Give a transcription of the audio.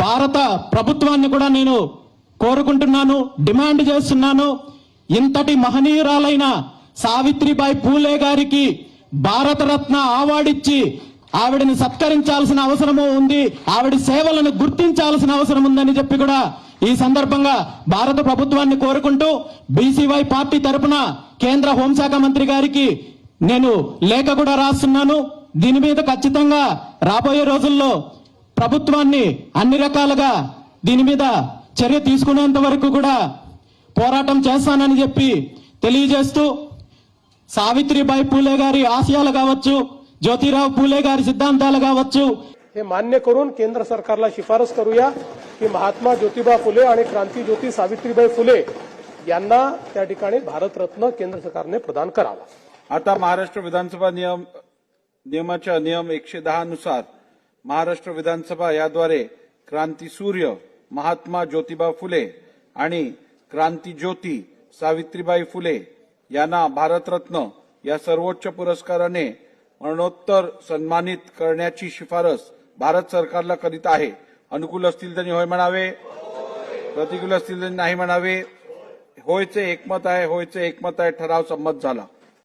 భారత ప్రభుత్వాన్ని కూడా నేను కోరుకుంటున్నాను, డిమాండ్ చేస్తున్నాను. ఇంతటి మహనీయురాలైన సావిత్రిబాయి పూలే గారికి భారతరత్న అవార్డు ఇచ్చి ఆవిడని సత్కరించాల్సిన అవసరము ఉంది, ఆవిడ సేవలను గుర్తించాల్సిన అవసరం ఉందని చెప్పి కూడా ఈ సందర్భంగా భారత ప్రభుత్వాన్ని కోరుకుంటూ బీసీవై పార్టీ తరపున కేంద్ర హోంశాఖ మంత్రి గారికి నేను లేఖ కూడా రాస్తున్నాను. దీని మీద ఖచ్చితంగా రాబోయే రోజుల్లో ప్రభుత్వాన్ని అన్ని రకాలుగా దీని మీద చర్య తీసుకునేంత వరకు కూడా పోరాటం చేస్తానని చెప్పి తెలియజేస్తూ, సావిత్రిబాई फुले गारी आशयाలు కావచ్చు, ज्योतिराव फुले गारी सिद्धांताలు కావచ్చు, हे मान्य करून केंद्र सरकारला शिफारस करूया की महात्मा ज्योतिबा फुले आणि क्रांतीज्योती सावित्रीबाई फुले यांना त्या ठिकाणी भारतरत्न केंद्र सरकारने प्रदान करावा. आता महाराष्ट्र विधानसभा नियमाच्या नियम 110 नुसार महाराष्ट्र विधानसभा याद्वारे क्रांतीसूर्य महात्मा ज्योतिबा फुले आणि क्रांतीज्योती सावित्रीबाई फुले यांना भारतरत्न या सर्वोच्च पुरस्काराने मरणोत्तर सन्मानित करण्याची शिफारस भारत सरकारला करीत आहे. अनुकूल असतील त्यांनी होय म्हणावे, प्रतिकूल असतील त्यांनी नाही म्हणावे. होयचे एकमत आहे, होयचे एकमत आहे. ठराव संमत झाला.